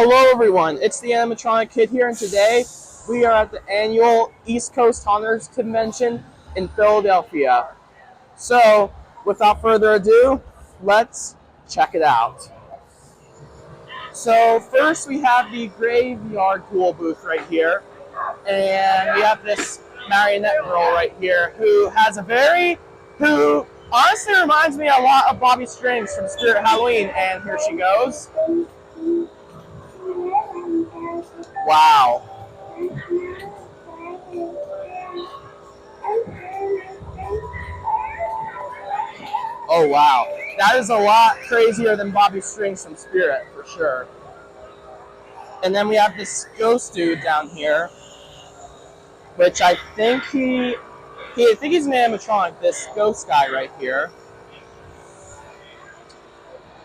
Hello everyone, it's the Animatronic Kid here, and today we are at the annual East Coast Hunters Convention in Philadelphia. So, without further ado, let's check it out. So first we have the Graveyard Ghoul booth right here, and we have this marionette girl right here who who honestly reminds me a lot of Bobby Strings from Spirit Halloween, and here she goes. Wow. Oh wow. That is a lot crazier than Bobby Strings from Spirit, for sure. And then we have this ghost dude down here, which I think I think he's an animatronic, this ghost guy right here.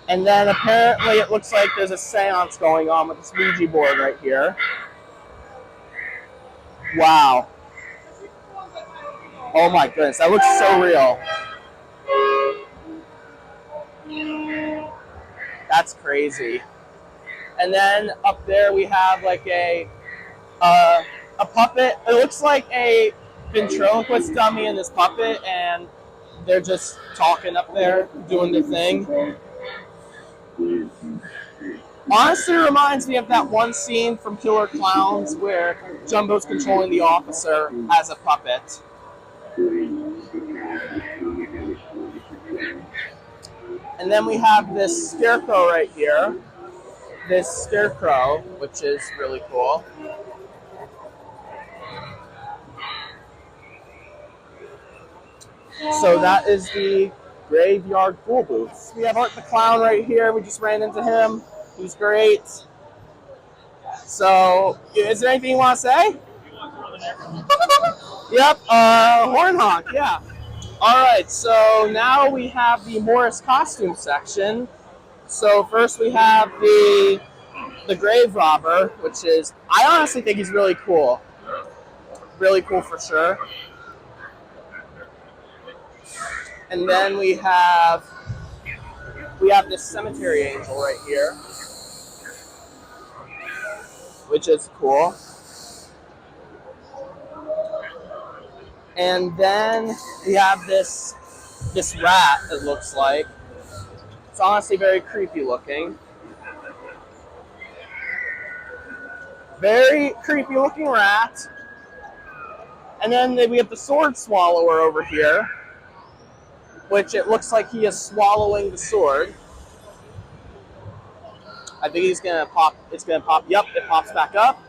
And then apparently it looks like there's a seance going on with this Ouija board right here. Wow. Oh my goodness, that looks so real. That's crazy. And then up there we have like a puppet. It looks like a ventriloquist dummy in this puppet, and they're just talking up there, doing their thing. Honestly, reminds me of that one scene from Killer Clowns where Jumbo's controlling the officer as a puppet. And then we have this scarecrow right here. This scarecrow, which is really cool. So that is the Graveyard Ghoul booth. We have Art the Clown right here. We just ran into him. He's great. So, is there anything you want to say? Yep, horn honk, yeah. Alright, so now we have the Morris costume section. So first we have the Grave Robber, which is, I honestly think he's really cool. Really cool for sure. And then we have this Cemetery Angel right here, which is cool. And then we have this rat, it looks like. It's honestly very creepy looking. Very creepy looking rat. And then we have the Sword Swallower over here, which it looks like he is swallowing the sword. I think he's gonna pop. It's gonna pop. Yep, it pops back up.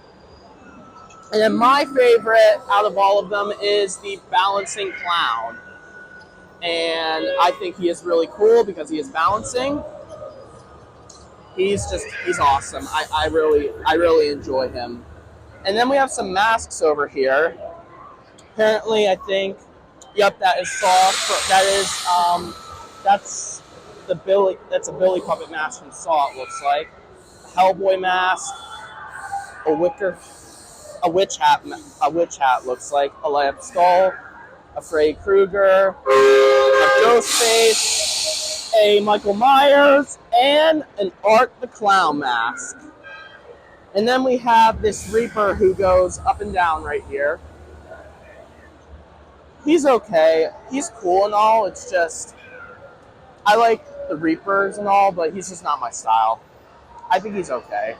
And then my favorite out of all of them is the Balancing Clown. And I think he is really cool because he is balancing. He's awesome. I really enjoy him. And then we have some masks over here. Apparently, I think, yep, that is Saw. That's a Billy puppet mask from Saw. It looks like a Hellboy mask, a witch hat looks like, a lamp skull, a Freddy Krueger, a Ghostface, a Michael Myers, and an Art the Clown mask. And then we have this Reaper who goes up and down right here. He's okay. He's cool and all. It's just, I like the Reapers and all, but he's just not my style. I think he's okay.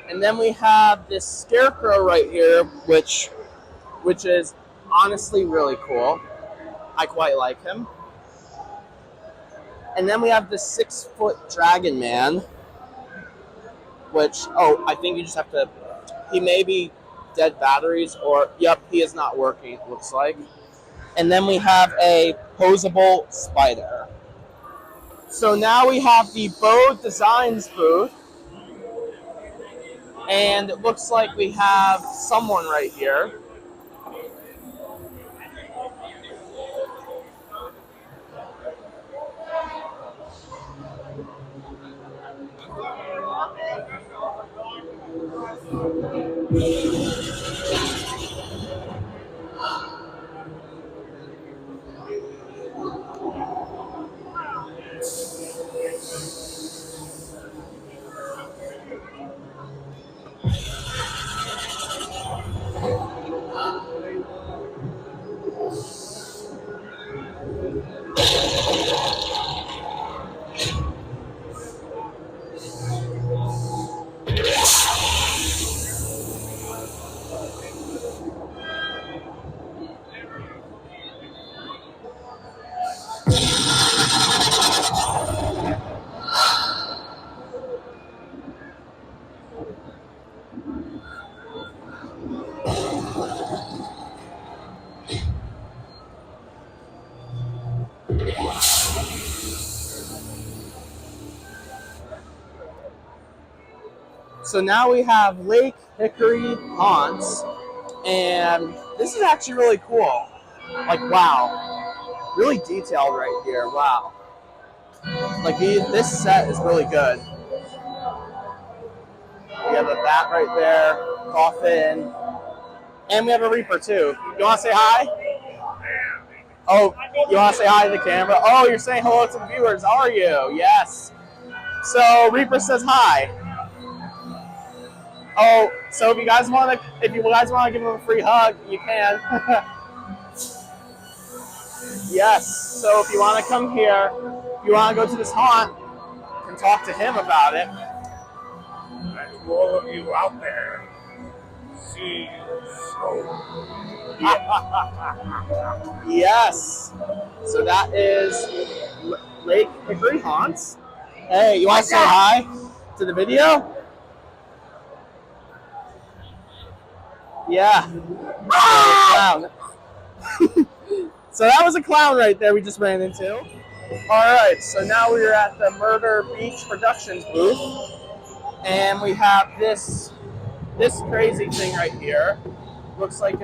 And then we have this Scarecrow right here, which is honestly really cool. I quite like him. And then we have this 6-foot Dragon Man, which, I think you just have to, he may be dead batteries, or, yep, he is not working, it looks like. And then we have a posable spider. So now we have the Bode Designs booth. And it looks like we have someone right here. So now we have Lake Hickory Haunts, and this is actually really cool. Like, wow, really detailed right here. Wow, like this set is really good. We have a bat right there, coffin, and we have a Reaper too. You want to say hi? Oh, you want to say hi to the camera? Oh, you're saying hello to the viewers, are you? Yes. So Reaper says hi. Oh, so if you guys want to give him a free hug, you can. Yes. So if you want to come here, if you want to go to this haunt, you can talk to him about it. And to all of you out there, see you soon. Yes. So that is Lake Hickory Haunts. Hey, you want to say hi to the video? Yeah. Clown. So that was a clown right there we just ran into. All right, so now we're at the Murder Beach Productions booth, and we have this crazy thing right here. Looks like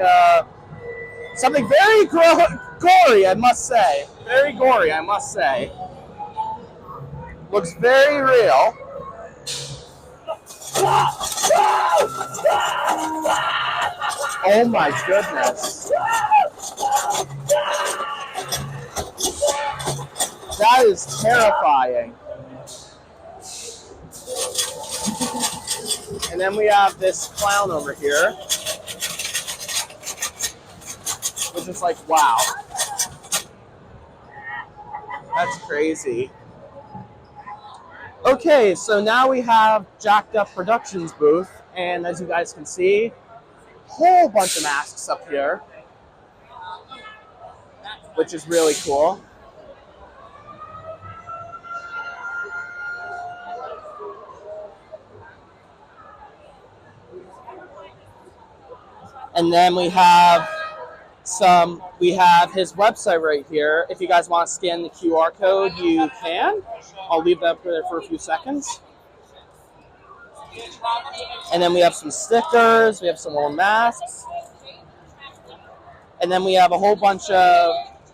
something very gory, I must say. Very gory, I must say. Looks very real. Oh my goodness. That is terrifying. And then we have this clown over here, which is like, wow. That's crazy. Okay, so now we have Jacked Up Productions booth, and as you guys can see, whole bunch of masks up here, which is really cool. And then we have his website right here. If you guys want to scan the QR code, you can. I'll leave that up there for a few seconds. And then we have some stickers, we have some more masks. And then we have a whole bunch of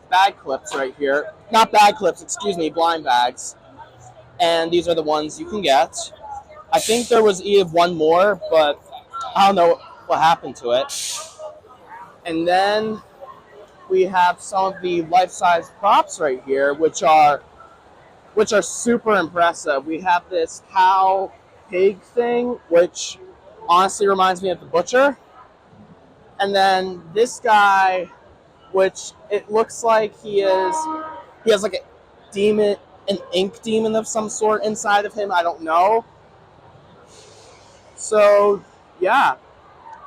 bag clips right here. Not bag clips, excuse me, blind bags. And these are the ones you can get. I think there was one more, but I don't know what happened to it. And then we have some of the life-size props right here, which are super impressive. We have this cow pig thing, which honestly reminds me of the butcher. And then this guy, which it looks like he has like a demon, an ink demon of some sort inside of him. I don't know. So yeah.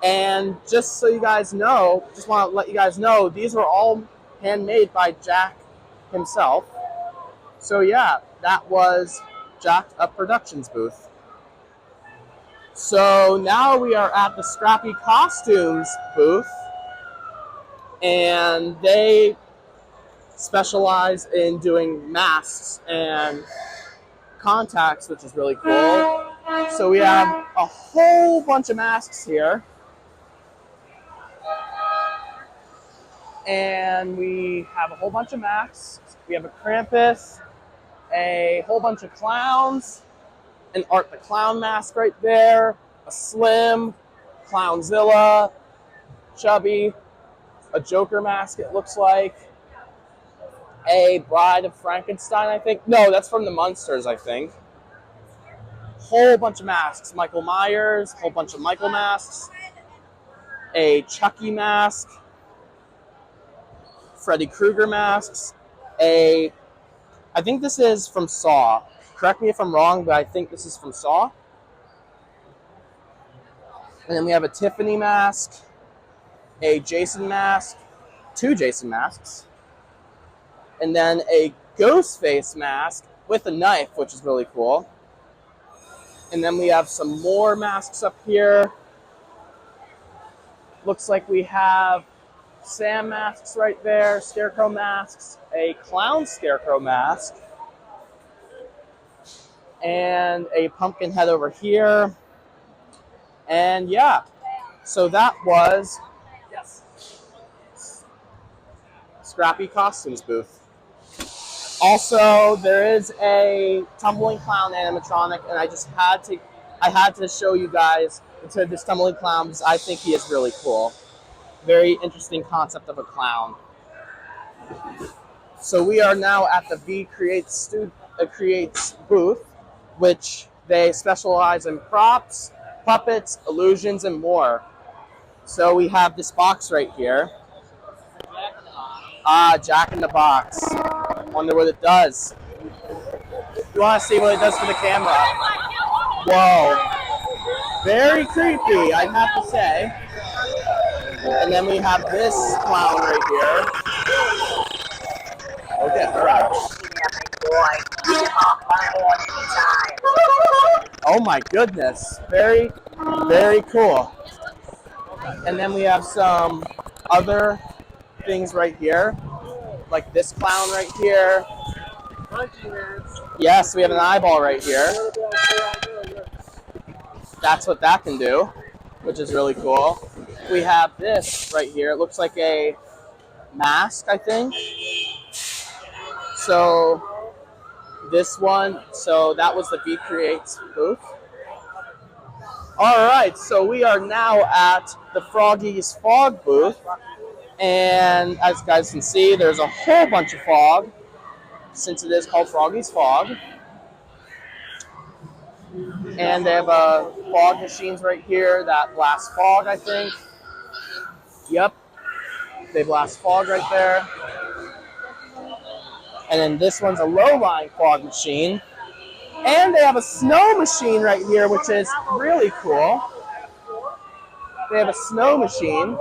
And just so you guys know, just want to let you guys know, these were all handmade by Jack himself. So yeah, that was Jacked Up Productions booth. So now we are at the Scrappy Costumes booth, and they specialize in doing masks and contacts, which is really cool. So we have a whole bunch of masks here. And we have a whole bunch of masks. We have a Krampus, a whole bunch of clowns, an Art the Clown mask right there, a Slim, Clownzilla, Chubby, a Joker mask it looks like, a Bride of Frankenstein, I think. No, that's from the Munsters, I think. Whole bunch of masks. Michael Myers, whole bunch of Michael masks, a Chucky mask, Freddy Krueger masks, I think this is from Saw. Correct me if I'm wrong, but I think this is from Saw. And then we have a Tiffany mask, a Jason mask, 2 Jason masks, and then a Ghostface mask with a knife, which is really cool. And then we have some more masks up here. Looks like we have Sam masks right there, Scarecrow masks, a Clown Scarecrow mask, and a pumpkin head over here. And yeah, so that was Scrappy Costumes booth. Also, there is a tumbling clown animatronic, and I had to show you guys to this tumbling clown because I think he is really cool. Very interesting concept of a clown. So we are now at the V Creates booth, which they specialize in props, puppets, illusions, and more. So we have this box right here. Ah, Jack in the Box. Wonder what it does. You want to see what it does for the camera? Whoa. Very creepy, I'd have to say. And then we have this clown right here. Okay, alright. Oh my goodness. Very, very cool. And then we have some other things right here. Like this clown right here. Yes, we have an eyeball right here. That's what that can do, which is really cool. We have this right here. It looks like a mask, I think. So this one, so that was the V Creates booth. All right, so we are now at the Froggy's Fog booth. And as you guys can see, there's a whole bunch of fog, since it is called Froggy's Fog. And they have fog machines right here that blast fog, I think. Yep, they blast fog right there. And then this one's a low-lying fog machine. And they have a snow machine right here, which is really cool. They have a snow machine.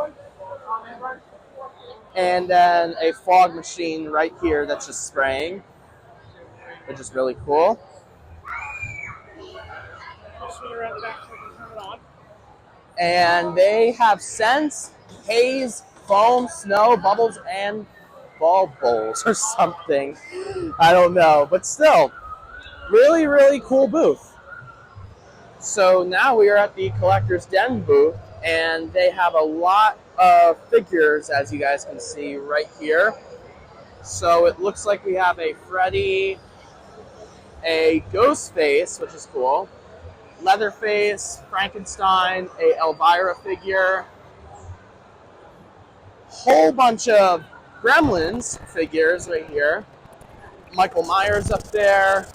And then a fog machine right here that's just spraying, which is really cool. And they have scents, haze, foam, snow, bubbles, and ball bowls or something. I don't know, but still, really, really cool booth. So now we are at the Collector's Den booth, and they have a lot of figures, as you guys can see right here. So it looks like we have a Freddy, a Ghostface, which is cool, Leatherface, Frankenstein, a Elvira figure, whole bunch of Gremlins figures right here, Michael Myers up there,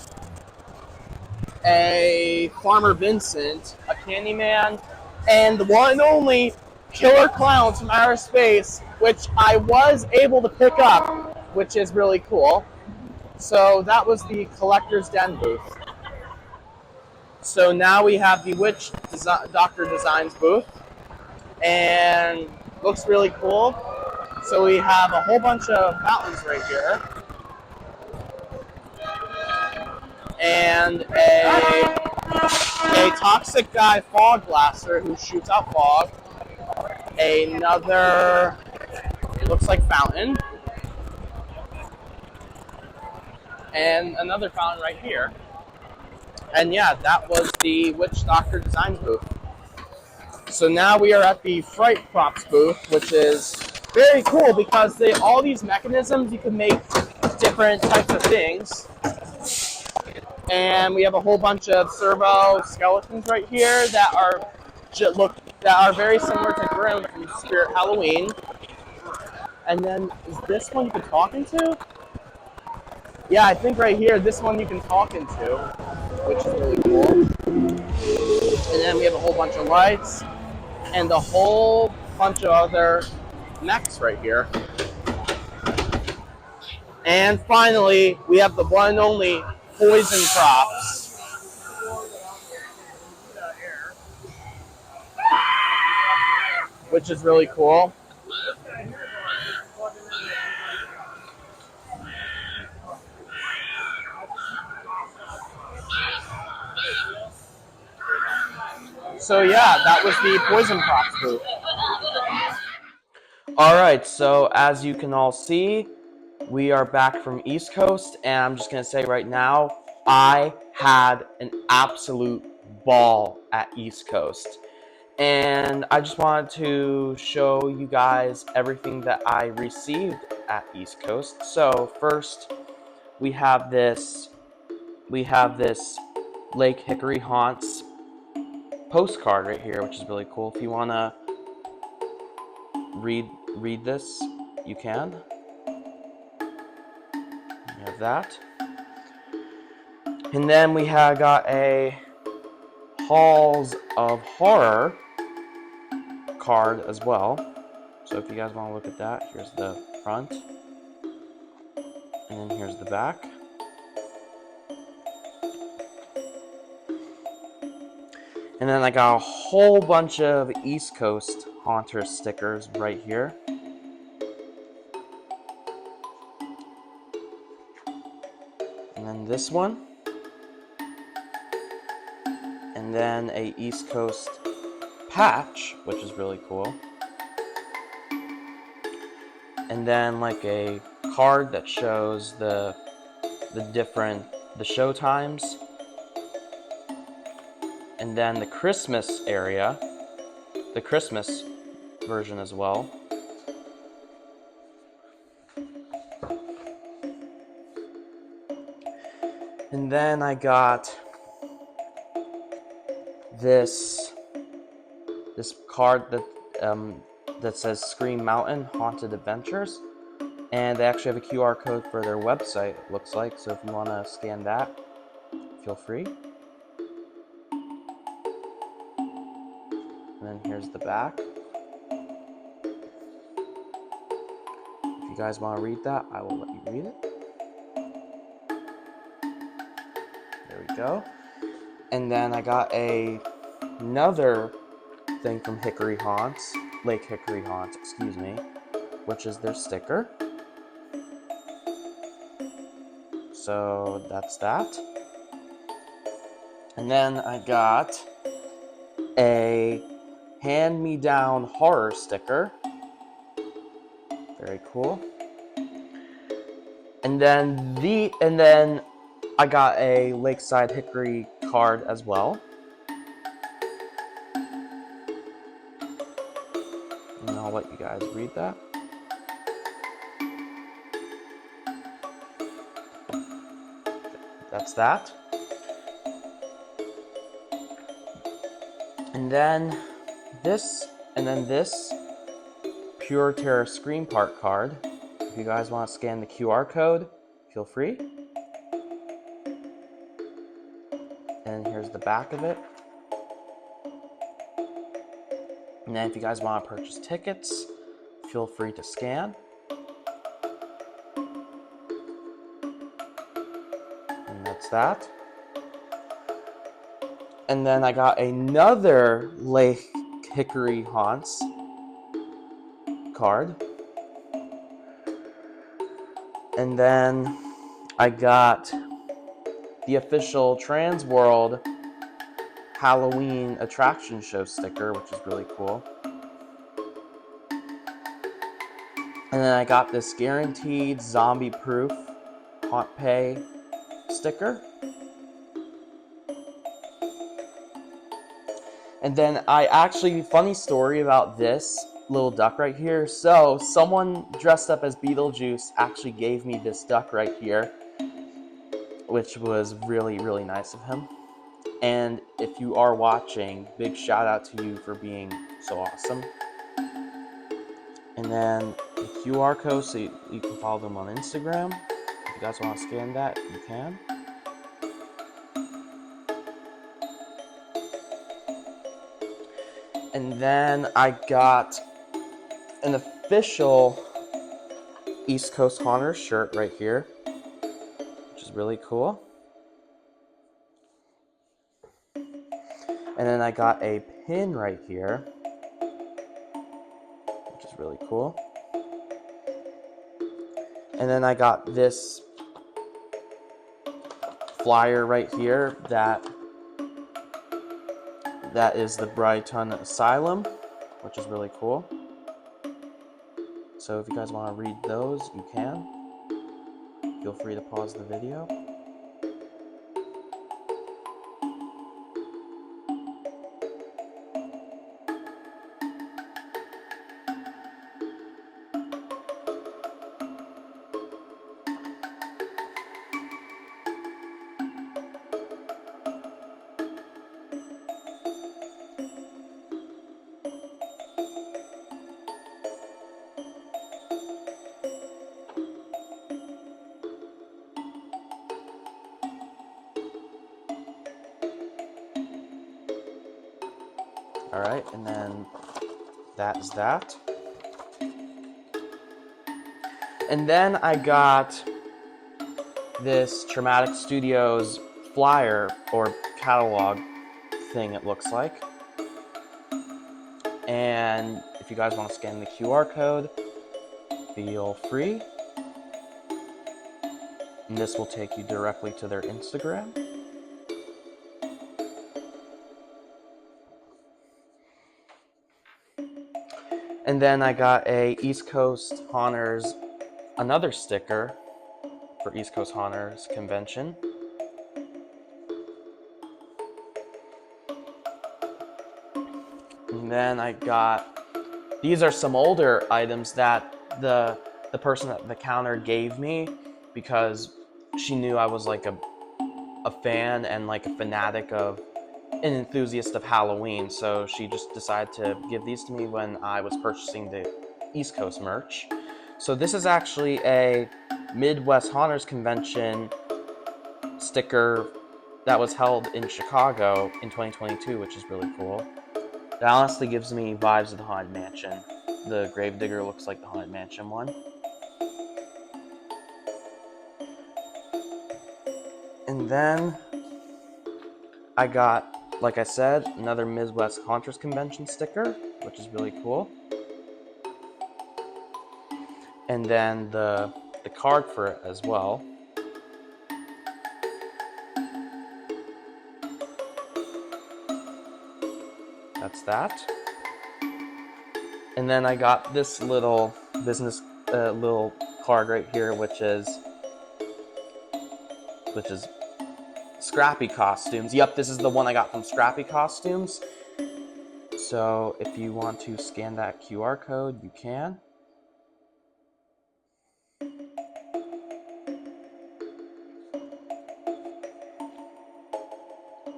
a Farmer Vincent, a Candyman, and the one and only Killer Clowns from Outer Space, which I was able to pick up, which is really cool. So that was the Collector's Den booth. So now we have the Witch Doctor Designs booth, and looks really cool. So we have a whole bunch of fountains right here, and a toxic guy fog blaster who shoots out fog. Another looks like fountain, and another fountain right here. And yeah, that was the Witch Doctor Designs booth. So now we are at the Fright Props booth, which is very cool because all these mechanisms, you can make different types of things. And we have a whole bunch of servo skeletons right here that are very similar to Grim from Spirit Halloween. And then is this one you can talk into? Yeah, I think right here, this one you can talk into, which is really cool. And then we have a whole bunch of lights and a whole bunch of other mechs right here. And finally, we have the one and only Poison Props. Which is really cool. So yeah, that was the Poison Props booth. Alright, so as you can all see, we are back from East Coast, and I'm just going to say right now, I had an absolute ball at East Coast. And I just wanted to show you guys everything that I received at East Coast. So first, we have this Lake Hickory Haunts postcard right here, which is really cool. If you want to read this, you can. You have that. And then we have got a Halls of Horror card as well. So if you guys want to look at that, here's the front. And then here's the back. And then I got a whole bunch of East Coast Haunter stickers right here. And then this one. And then a East Coast patch, which is really cool. And then like a card that shows the show times. And then the Christmas area, the Christmas version as well. And then I got this card that says Scream Mountain Haunted Adventures, and they actually have a QR code for their website, it looks like. So if you want to scan that, feel free. And then here's the back. If you guys want to read that, I will let you read it. There we go. And then I got another thing from Hickory Haunts, Lake Hickory Haunts, excuse me, which is their sticker. So that's that. And then I got a hand-me-down horror sticker. Very cool. And then I got a Lakeside Hickory card as well. And I'll let you guys read that. That's that. And then this Pure Terror Scream Park card. If you guys want to scan the QR code, feel free. And here's the back of it. And then if you guys want to purchase tickets, feel free to scan. And that's that. And then I got another Lake Hickory Haunts card. And then I got the official Trans World Halloween attraction show sticker, which is really cool. And then I got this guaranteed zombie-proof Haunt Pay sticker. And then funny story about this little duck right here. So someone dressed up as Beetlejuice actually gave me this duck right here, which was really, really nice of him. And if you are watching, big shout out to you for being so awesome. And then the QR code, so you can follow them on Instagram. If you guys want to scan that, you can. And then I got an official East Coast Haunters shirt right here, which is really cool. And then I got a pin right here, which is really cool. And then I got this flyer right here that is the Brighton Asylum, which is really cool. So if you guys want to read those, you can. Feel free to pause the video. right, and then that is that. And then I got this Traumatic Studios flyer or catalog thing, it looks like. And if you guys want to scan the QR code, feel free. And this will take you directly to their Instagram. And then I got a East Coast Haunters, another sticker for East Coast Haunters convention. And then I got, these are some older items that the person at the counter gave me because she knew I was like a fan and like a fanatic of, an enthusiast of Halloween. So she just decided to give these to me when I was purchasing the East Coast merch. So this is actually a Midwest Haunters Convention sticker that was held in Chicago in 2022, which is really cool. That honestly gives me vibes of the Haunted Mansion. The Gravedigger looks like the Haunted Mansion one. And then I got, like I said, another Midwest Haunters Convention sticker, which is really cool. And then the card for it as well. That's that. And then I got this little business little card right here, which is Scrappy Costumes. Yep, this is the one I got from Scrappy Costumes. So if you want to scan that QR code, you can.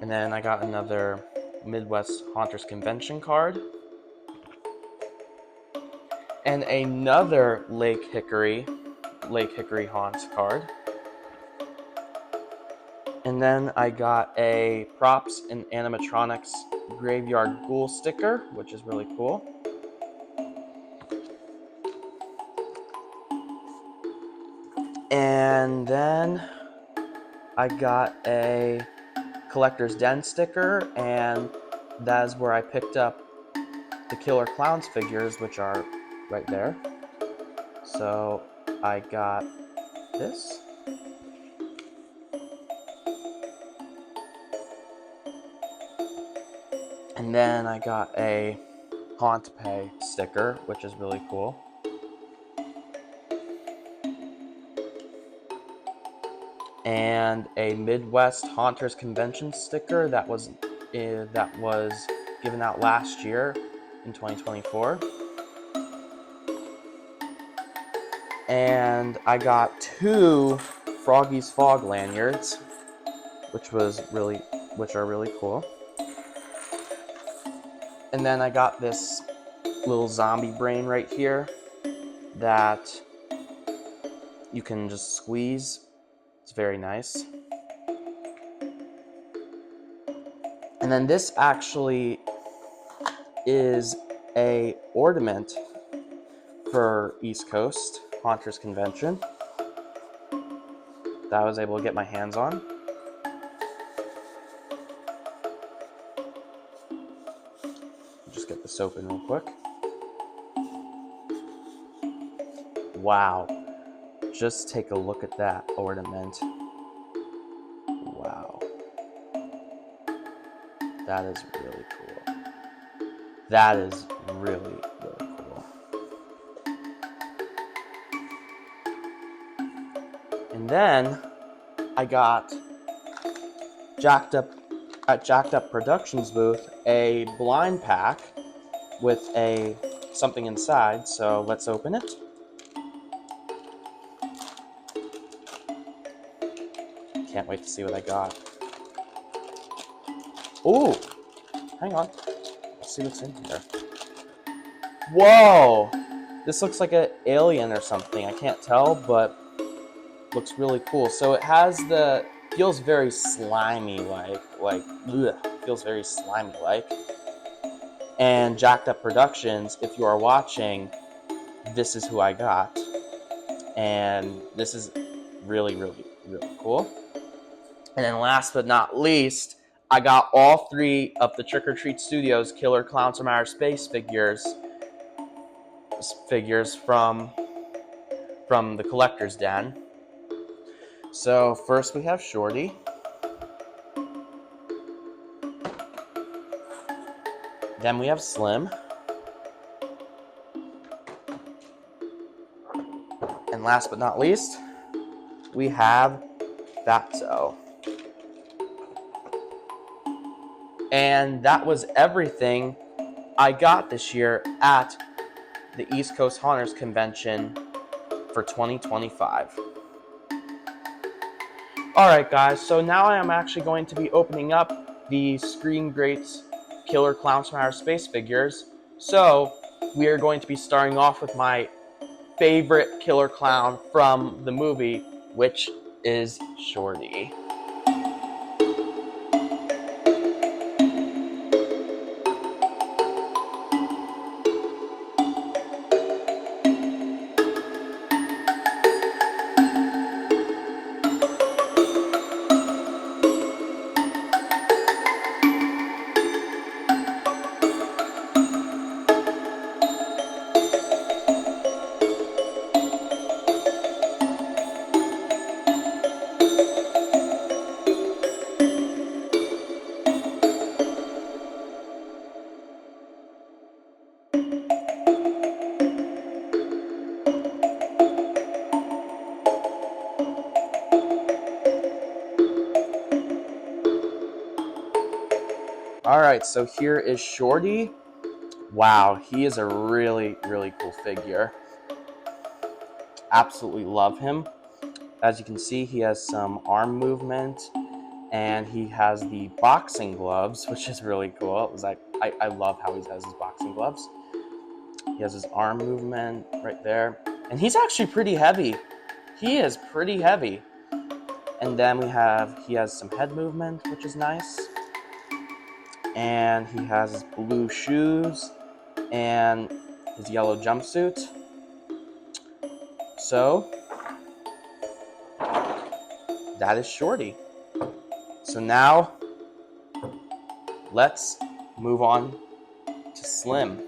And then I got another Midwest Haunters Convention card. And another Lake Hickory Haunts card. And then I got a Props and Animatronics Graveyard Ghoul sticker, which is really cool. And then I got a Collector's Den sticker, and that is where I picked up the Killer Clowns figures, which are right there. So I got this. And then I got a Haunt Pay sticker, which is really cool. And a Midwest Haunters Convention sticker that was given out last year in 2024. And I got 2 Froggy's Fog lanyards, which are really cool. And then I got this little zombie brain right here that you can just squeeze. It's very nice. And then this actually is a ornament for East Coast Haunters Convention that I was able to get my hands on. Just get this open real quick. Wow. Just take a look at that ornament. Wow. That is really cool. That is really, really cool. And then I got Jacked Up Productions booth a blind pack with something inside, so let's open it. Can't wait to see what I got. Ooh, hang on. Let's see what's in here. Whoa! This looks like an alien or something. I can't tell, but looks really cool. So it has feels very slimy like, feels very slimy like. And Jacked Up Productions, if you are watching, this is who I got. And this is really, really, really cool. And then last but not least, I got all 3 of the Trick or Treat Studios Killer Klowns from Outer Space figures from the Collector's Den. So first we have Shorty. Then we have Slim. And last but not least, we have Fatso. And that was everything I got this year at the East Coast Haunters Convention for 2025. Alright guys, so now I am actually going to be opening up the Screen Greats Killer Klowns from Outer Space figures. So we are going to be starting off with my favorite killer clown from the movie, which is Shorty. Alright, so here is Shorty. Wow, he is a really, really cool figure. Absolutely love him. As you can see, he has some arm movement, and he has the boxing gloves, which is really cool. It was like, I love how he has his boxing gloves. He has his arm movement right there. And he's actually pretty heavy. He is pretty heavy. And then he has some head movement, which is nice. And he has his blue shoes and his yellow jumpsuit. So that is Shorty. So now let's move on to Slim.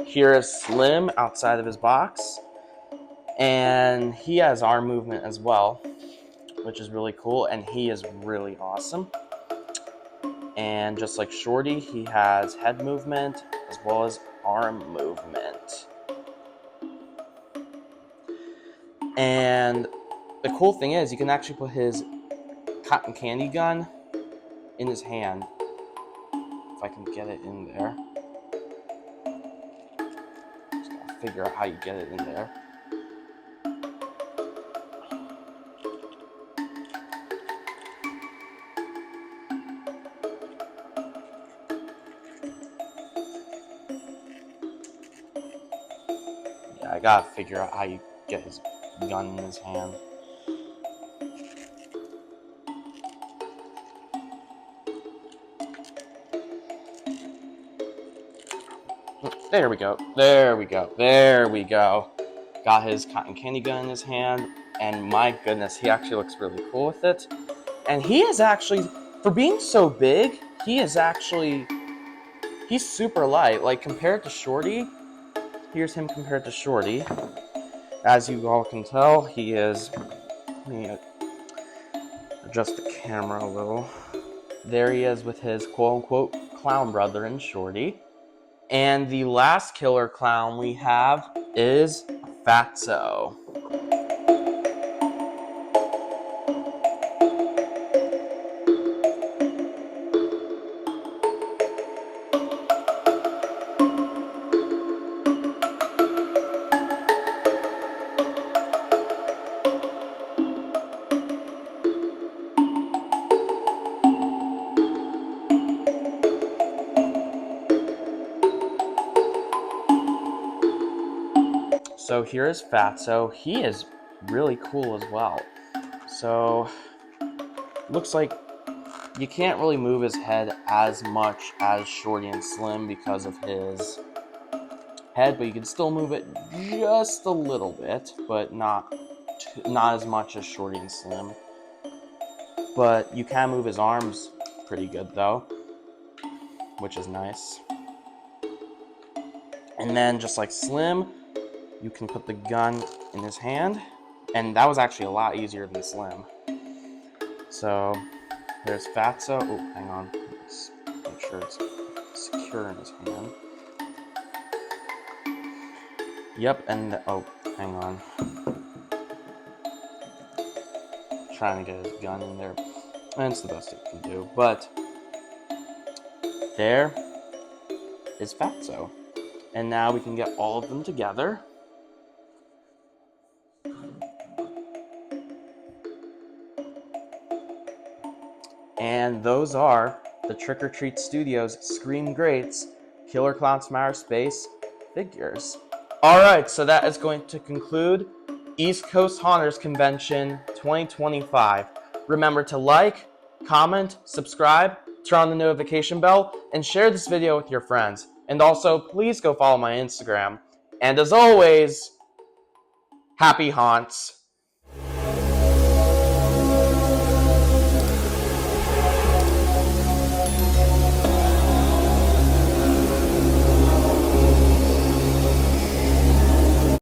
Here is Slim outside of his box, and he has arm movement as well, which is really cool, and he is really awesome. And just like Shorty, he has head movement as well as arm movement. And the cool thing is, you can actually put his cotton candy gun in his hand. If I can get it in there. Just gotta figure out how you get it in there. Yeah, I gotta figure out how you get his gun in his hand. There we go. There we go. There we go. Got his cotton candy gun in his hand, and my goodness, he actually looks really cool with it. And he is actually, for being so big, he's super light. Like, compared to Shorty, here's him compared to Shorty. As you all can tell, he is, let me adjust the camera a little. There he is with his quote-unquote clown brother in Shorty. And the last killer clown we have is Fatso. So here is Fatso. He is really cool as well. So looks like you can't really move his head as much as Shorty and Slim because of his head, but you can still move it just a little bit, but not as much as Shorty and Slim. But you can move his arms pretty good though, which is nice. And then just like Slim, you can put the gun in his hand, and that was actually a lot easier than Slim. So there's Fatso. Oh, hang on. Let's make sure it's secure in his hand. Yep, and oh, hang on. Trying to get his gun in there. And it's the best it can do. But there is Fatso. And now we can get all of them together. And those are the Trick or Treat Studios Scream Greats Killer Clowns from Outer Space figures. Alright, so that is going to conclude East Coast Haunters Convention 2025. Remember to like, comment, subscribe, turn on the notification bell, and share this video with your friends. And also, please go follow my Instagram. And as always, happy haunts!